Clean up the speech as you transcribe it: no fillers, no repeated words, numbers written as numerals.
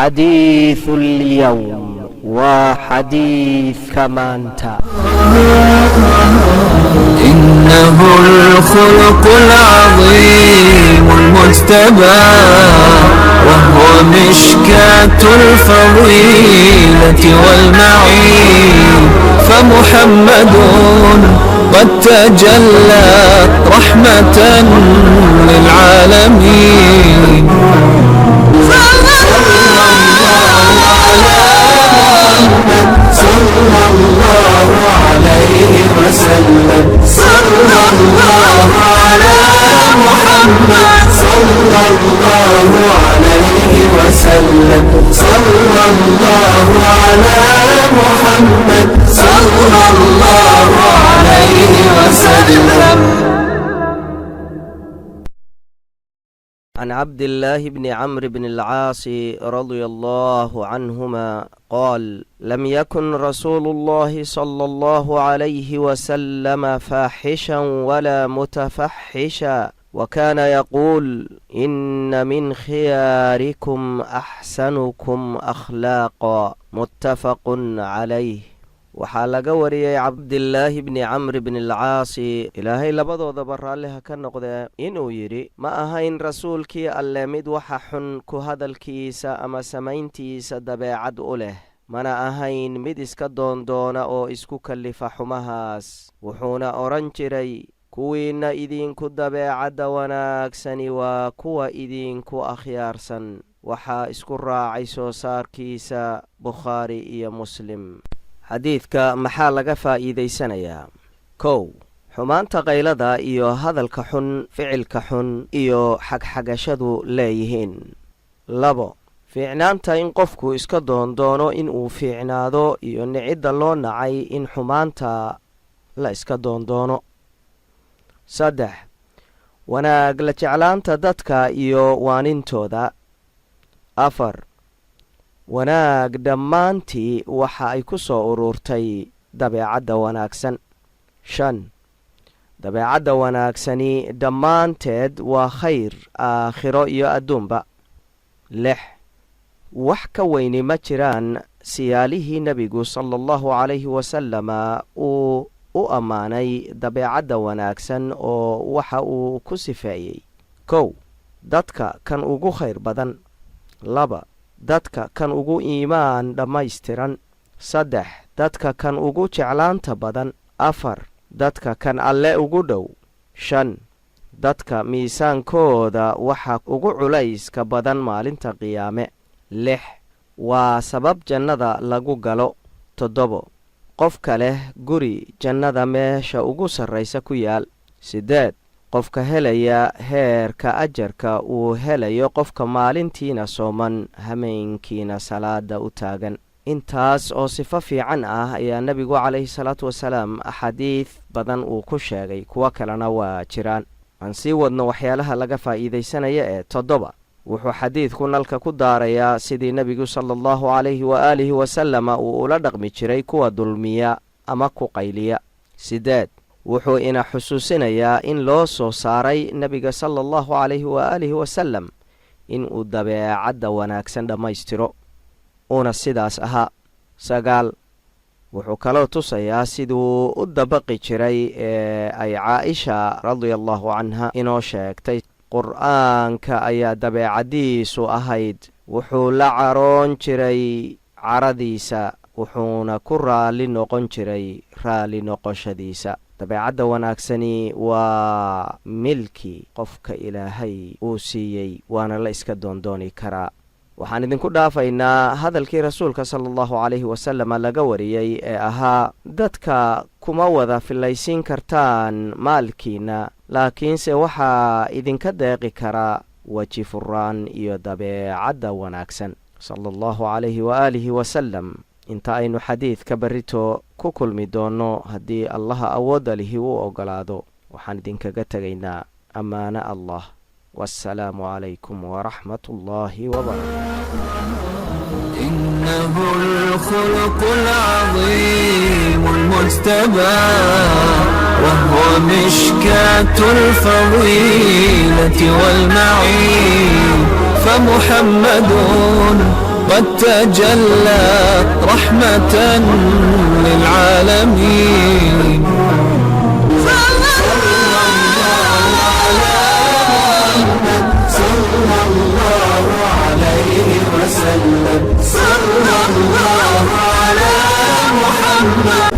حديث اليوم وحديث كمانتا. إنه الخلق العظيم المجتبى وهو مشكاة الفضيلة والمعين فمحمد قد تجلى رحمة للعالمين. صلى الله عليه وسلم صلى الله على محمد صلى الله عليه وسلم صلى الله على محمد صلى الله عليه وسلم. عن عبد الله بن عمرو بن العاص رضي الله عنهما قال: لم يكن رسول الله صلى الله عليه وسلم فاحشا ولا متفحشا، وكان يقول: إن من خياركم أحسنكم أخلاقا. متفق عليه. waxaa laga wariyey cabdilaahi bni camr bni alcaasi, ilaahay labadoodaba raalliha ka noqdee, inuu yidhi: ma ahayn rasuulkii alle mid waxa xun ku hadalkiisa ama samayntiisa dabeecad u leh, mana ahayn mid iska doondoona oo isku kallifa xumahaas. wuxuuna odhan jiray: kuwiinna idinku dabeecadda wanaagsani waa kuwa idinku akhyaarsan. waxaa isku raacay soo saarkiisa bukhaari iyo muslim. xadiidka maxaa laga faa'iidaysanayaa? 1. xumaanta qaylada iyo hadalka xun, ficilka xun iyo xagxagashadu leeyihiin. 2. fiicnaanta in qofku iska doondoono inuu fiicnaado iyo nicidda loo nacay in xumaanta la iska doondoono. 3. wanaag la jeclaanta dadka iyo waanintooda. 4. wanaag dhammaantii waxa ay ku soo ururtay dabeecadda wanaagsan. 5. dabeecadda wanaagsani dhammaanteed waa khayr aakhiro iyo adduunba. 6. wax ka weyni ma jiraan siyaalihii nebigu sala allahu calayhi wasalama uu u ammaanay dabeecadda wanaagsan oo waxa uu ku sifeeyey: 1. dadka kan ugu khayr badan. 2. dadka kan ugu iimaan dhammaystiran. 3. dadka kan ugu jeclaanta badan. 4. dadka kan alle ugu dhow. 5. dadka miisaankooda waxa ugu culayska badan maalinta qiyaame. 6. waa sabab jannada lagu galo. 7. qofka leh guri jannada meesha ugu sarraysa ku yaal. 8. qofka helaya heerka ajarka uu helayo qofka maalintiina sooman hameenkiina salaada u taagan. intaas oo sifo fiican ah ayaa nebigu calayhi salaatu wasalaam axaadiid badan uu ku sheegay, kuwo kalena waa jiraan. aan sii wadno waxyaalaha laga faa'iidaysanaya. 7. wuxuu xadiidku nalka ku daarayaa sidii nebigu sala allahu calayhi waaalihi wasalama uu ula dhaqmi jiray kuwa dulmiya ama ku qayliya. 8. wuxuu ina xusuusinayaa in loo soo saaray nebiga sala allahu calayhi waaalihi wasalam inuu dabeecadda wanaagsan dhammaystiro, uuna sidaas ahaa. 9. wuxuu kaloo tusayaa siduu u dabaqi jiray ee ay caaisha radiallahu canha inoo sheegtay. qur'aanka ayaa dabeecaddiisu ahayd: wuxuu la caroon jiray caradiisa, wuxuuna ku raalli noqon jiray raalli noqoshadiisa. dabeecadda wanaagsani waa milki qofka ilaahay uu siiyey, waana la iska doondooni karaa. waxaan idinku dhaafaynaa hadalkii rasuulka sala allahu calayhi wasalama laga wariyey ee ahaa: dadka kuma wada fillaysiin kartaan maalkiinna, laakiinse waxaa idinka deeqi karaa weji furaan iyo dabeecadda wanaagsan. sala allahu calayhi waaalihi wasalam. inta aynu xadiidka berrito ku kulmi doonno haddii allaha awoodda lihi u oggolaado, waxaan idinkaga tegaynaa ammaano allah. والسلام عليكم ورحمة الله وبركاته. إنه الخلق العظيم المجتبى وهو مشكاة الفضيلة والمعين فمحمد قد تجلى رحمة للعالمين. صلى الله عليه وسلم. صلى الله على محمد.